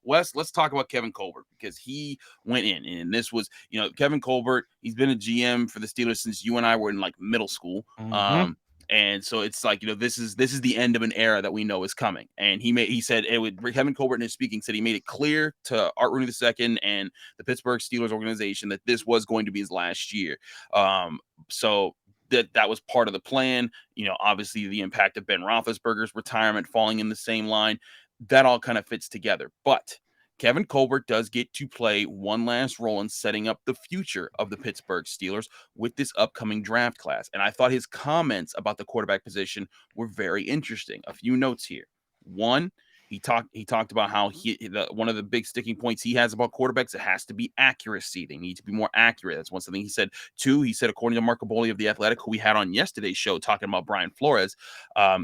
Wes, let's talk about Kevin Colbert, because he went in, and this was, Kevin Colbert, he's been a GM for the Steelers since you and I were in like middle school. And so it's like, this is the end of an era that we know is coming. And he said Kevin Colbert in his speaking said he made it clear to Art Rooney II and the Pittsburgh Steelers organization that this was going to be his last year. So that was part of the plan. Obviously the impact of Ben Roethlisberger's retirement falling in the same line, that all kind of fits together. But Kevin Colbert does get to play one last role in setting up the future of the Pittsburgh Steelers with this upcoming draft class. And I thought his comments about the quarterback position were very interesting. A few notes here. One, he talked about how one of the big sticking points he has about quarterbacks, it has to be accuracy. They need to be more accurate. That's one something he said. Two, he said, according to Mark Aboli of The Athletic, who we had on yesterday's show talking about Brian Flores,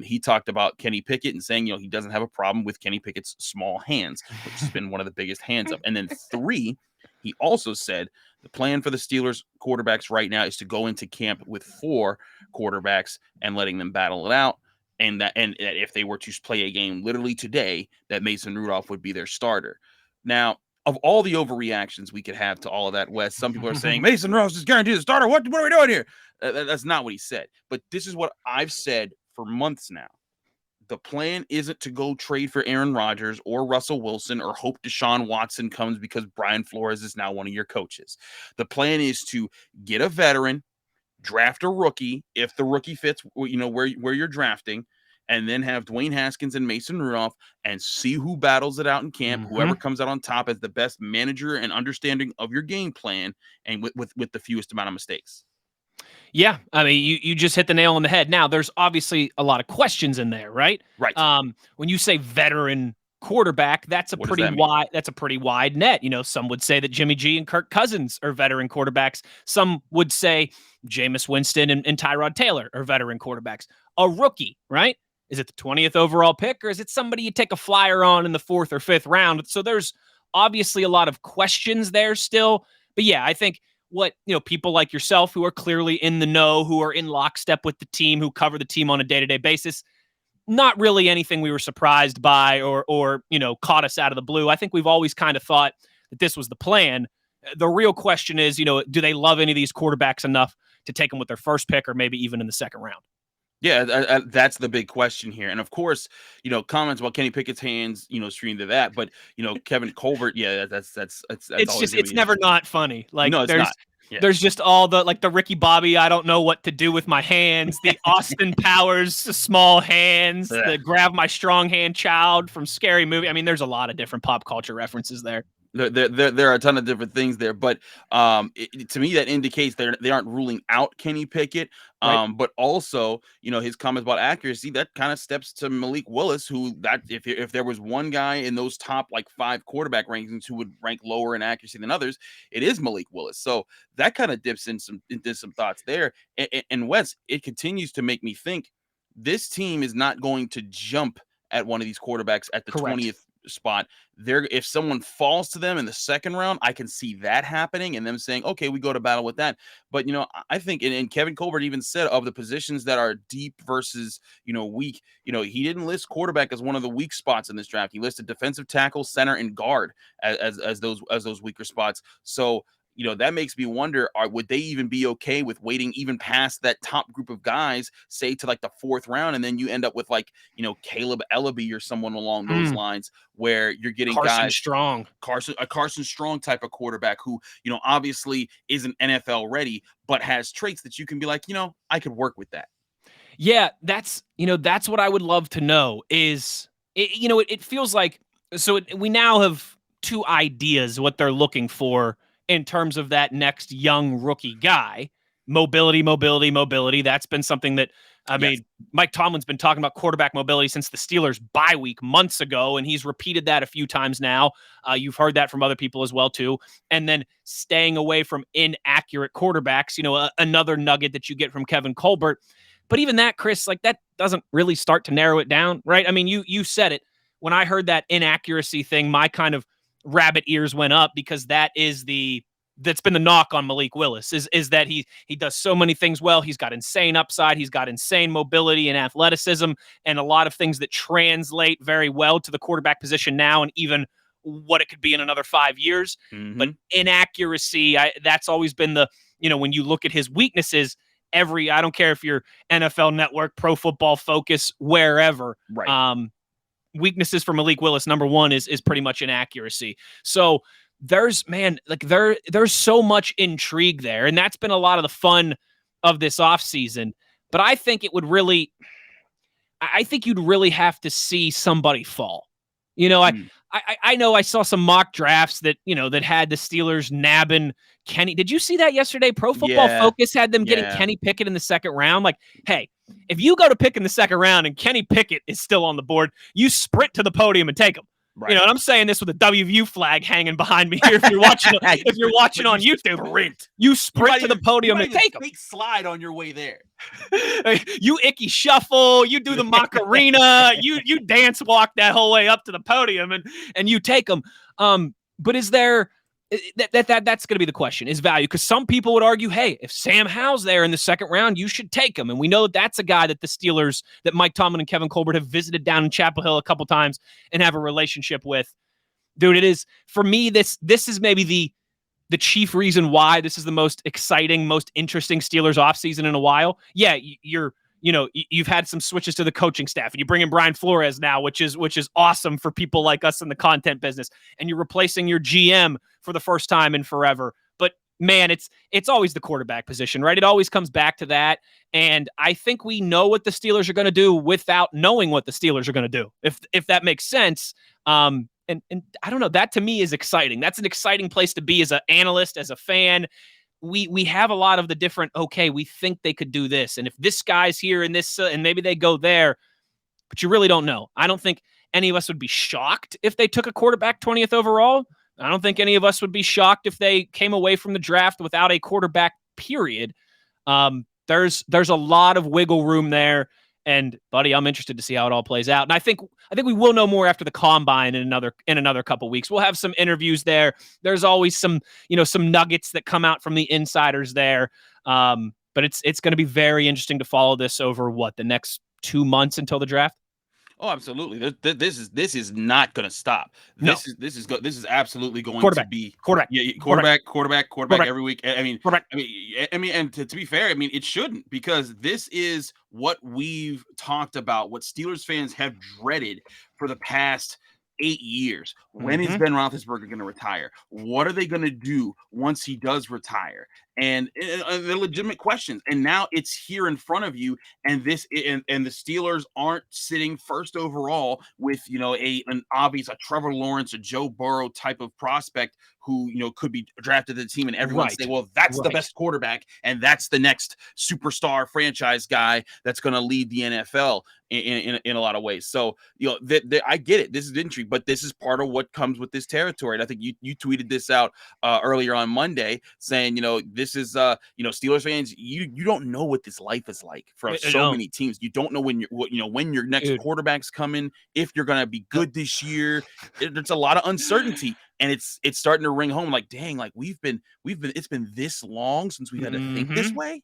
he talked about Kenny Pickett and saying, he doesn't have a problem with Kenny Pickett's small hands, which has been one of the biggest hands up. And then three, he also said the plan for the Steelers quarterbacks right now is to go into camp with 4 quarterbacks and letting them battle it out. And that if they were to play a game literally today, that Mason Rudolph would be their starter. Now, of all the overreactions we could have to all of that, Wes, some people are saying Mason Rudolph is guaranteed the starter. What are we doing here? That's not what he said. But this is what I've said for months now. The plan isn't to go trade for Aaron Rodgers or Russell Wilson or hope Deshaun Watson comes because Brian Flores is now one of your coaches. The plan is to get a veteran, draft a rookie if the rookie fits, where you're drafting, and then have Dwayne Haskins and Mason Rudolph and see who battles it out in camp. Whoever comes out on top as the best manager and understanding of your game plan and with the fewest amount of mistakes. Yeah, I mean, you just hit the nail on the head. Now, there's obviously a lot of questions in there, right? Right. When you say veteran quarterback, that's a pretty wide net. Some would say that Jimmy G and Kirk Cousins are veteran quarterbacks. Some would say Jameis Winston and Tyrod Taylor are veteran quarterbacks. A rookie, right? Is it the 20th overall pick, or is it somebody you take a flyer on in the 4th or 5th round? So there's obviously a lot of questions there still. But yeah, I think what, people like yourself who are clearly in the know, who are in lockstep with the team, who cover the team on a day-to-day basis, not really anything we were surprised by or caught us out of the blue. I think we've always kind of thought that this was the plan. The real question is, do they love any of these quarterbacks enough to take them with their first pick or maybe even in the second round? Yeah, that's the big question here. And of course, comments about Kenny Pickett's hands, stream to that. But, Kevin Colbert, yeah, that's it's never not funny. Like, no, it's not. Yeah. There's just all the Ricky Bobby, I don't know what to do with my hands, the Austin Powers, small hands, the grab my strong hand child from Scary Movie. I mean, there's a lot of different pop culture references there. There are a ton of different things there, but to me that indicates they aren't ruling out Kenny Pickett. Right. But also, his comments about accuracy, that kind of steps to Malik Willis, who if there was one guy in those top 5 quarterback rankings who would rank lower in accuracy than others, it is Malik Willis. So that kind of dips into some thoughts there. And Wes, it continues to make me think this team is not going to jump at one of these quarterbacks at the Correct. 20th spot. If someone falls to them in the second round, I can see that happening and them saying, okay, we go to battle with that. But I think, and Kevin Colbert even said, of the positions that are deep versus weak, he didn't list quarterback as one of the weak spots in this draft. He listed defensive tackle, center, and guard as those weaker spots. So that makes me wonder, would they even be okay with waiting even past that top group of guys, say to the 4th round, and then you end up with Caleb Ellaby or someone along those lines, where you're getting Carson guys, Strong, a Carson Strong type of quarterback who, obviously isn't NFL ready, but has traits that you can be like, I could work with that. Yeah, that's what I would love to know is, it feels like, we now have 2 ideas what they're looking for in terms of that next young rookie guy. Mobility. That's been something that, Mike Tomlin's been talking about quarterback mobility since the Steelers bye week months ago, and he's repeated that a few times now. You've heard that from other people as well, too. And then staying away from inaccurate quarterbacks, another nugget that you get from Kevin Colbert. But even that, Chris, that doesn't really start to narrow it down, right? I mean, you said it. When I heard that inaccuracy thing, my kind of rabbit ears went up, because that's been the knock on Malik Willis is that he does so many things well. He's got insane upside. He's got insane mobility and athleticism, and a lot of things that translate very well to the quarterback position now, and even what it could be in another 5 years. But inaccuracy, that's always been the, when you look at his weaknesses, I don't care if you're NFL Network, Pro Football Focus, wherever. Right. Weaknesses for Malik Willis, number one, is pretty much inaccuracy. So there's so much intrigue there, and that's been a lot of the fun of this offseason. But I think you'd really have to see somebody fall. I know I saw some mock drafts that had the Steelers nabbing Kenny. Did you see that yesterday? Pro Football Focus had them getting Kenny Pickett in the second round. Like, hey, if you go to pick in the second round and Kenny Pickett is still on the board, you sprint to the podium and take him. Right. And I'm saying this with a WVU flag hanging behind me here. If you're watching, on YouTube, you sprint to the podium and take them. Big slide on your way there. You icky shuffle. You do the Macarena. you dance walk that whole way up to the podium and you take them. But is there that's going to be the question? Is value? Because some people would argue, hey, if Sam Howell's there in the second round, you should take him. And we know that's a guy that the Steelers, that Mike Tomlin and Kevin Colbert have visited down in Chapel Hill a couple times and have a relationship with. Dude, it is, for me, this is maybe the chief reason why this is the most exciting, most interesting Steelers offseason in a while. Yeah, you've had some switches to the coaching staff, and you bring in Brian Flores now, which is awesome for people like us in the content business. And you're replacing your GM for the first time in forever. But man, it's always the quarterback position, right? It always comes back to that. And I think we know what the Steelers are going to do without knowing what the Steelers are going to do, if that makes sense. And I don't know, that to me is exciting. That's an exciting place to be as an analyst, as a fan. We have a lot of the different, okay, we think they could do this. And if this guy's here and this, and maybe they go there, but you really don't know. I don't think any of us would be shocked if they took a quarterback 20th overall. I don't think any of us would be shocked if they came away from the draft without a quarterback, period. There's a lot of wiggle room there. And buddy, I'm interested to see how it all plays out. And I think we will know more after the combine in another couple weeks. We'll have some interviews there. There's always some nuggets that come out from the insiders there. But it's going to be very interesting to follow this over the next 2 months until the draft. Oh, absolutely. This is not going to stop. This is absolutely going to be quarterback. Yeah, quarterback every week. I mean, and to be fair, I mean, it shouldn't, because this is what we've talked about, what Steelers fans have dreaded for the past 8 years. When is Ben Roethlisberger going to retire? What are they going to do once he does retire? And they're legitimate questions. And now it's here in front of you. And the Steelers aren't sitting first overall with, an obvious, a Trevor Lawrence, a Joe Burrow type of prospect who, could be drafted to the team, and everyone say, well, that's the best quarterback, and that's the next superstar franchise guy that's going to lead the NFL in a lot of ways. So, I get it. This is intrigue, but this is part of what comes with this territory. And I think you tweeted this out earlier on Monday, saying, this is, Steelers fans, you don't know what this life is like for so many teams. You don't know when your next quarterback's coming, if you're going to be good this year. There's a lot of uncertainty. And it's starting to ring home, like, dang, like it's been this long since we had to think this way.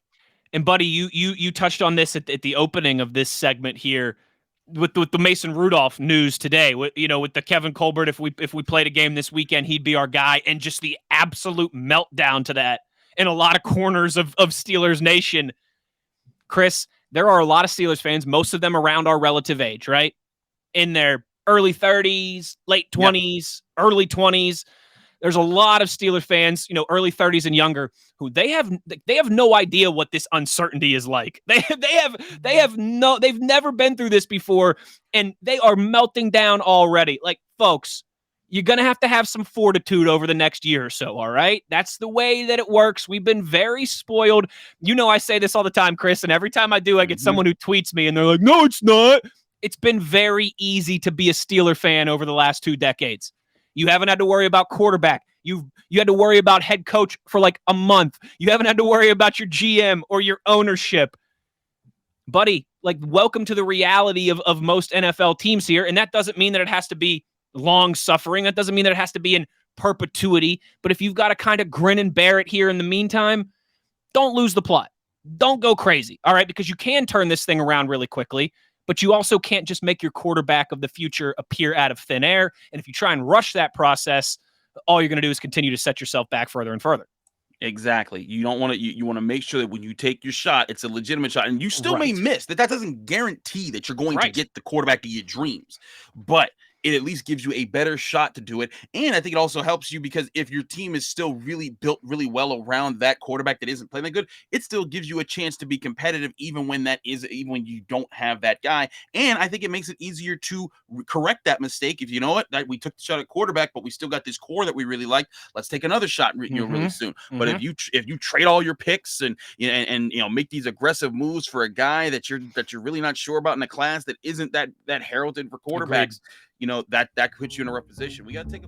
And buddy, you touched on this at the opening of this segment here with the Mason Rudolph news today. With the Kevin Colbert, if we played a game this weekend, he'd be our guy, and just the absolute meltdown to that in a lot of corners of Steelers Nation. Chris, there are a lot of Steelers fans, most of them around our relative age, right? In their early 30s, late 20s, early 20s. There's a lot of Steelers fans, early 30s and younger, who they have no idea what this uncertainty is like. They've never been through this before, and they are melting down already. Like, folks, you're going to have some fortitude over the next year or so, all right? That's the way that it works. We've been very spoiled. I say this all the time, Chris, and every time I do, I get someone who tweets me, and they're like, no, it's not. It's been very easy to be a Steeler fan over the last 2 decades. You haven't had to worry about quarterback. You had to worry about head coach for like a month. You haven't had to worry about your GM or your ownership. Buddy, like, welcome to the reality of most NFL teams here. And that doesn't mean that it has to be long suffering. That doesn't mean that it has to be in perpetuity. But if you've got to kind of grin and bear it here in the meantime, don't lose the plot. Don't go crazy. All right. Because you can turn this thing around really quickly. but you also can't just make your quarterback of the future appear out of thin air. And if you try and rush that process, all you're going to do is continue to set yourself back further and further. Exactly. You don't want to. You want to make sure that when you take your shot, it's a legitimate shot, and you still may miss. That doesn't guarantee that you're going to get the quarterback of your dreams, but it at least gives you a better shot to do it. And I think it also helps you because if your team is still really built really well around that quarterback that isn't playing that good, it still gives you a chance to be competitive even when when you don't have that guy. And I think it makes it easier to correct that mistake. If you know what, that we took the shot at quarterback, but we still got this core that we really like. Let's take another shot really soon. But if you trade all your picks and make these aggressive moves for a guy that you're really not sure about in a class that isn't that heralded for quarterbacks, that puts you in a rough position. We got to take a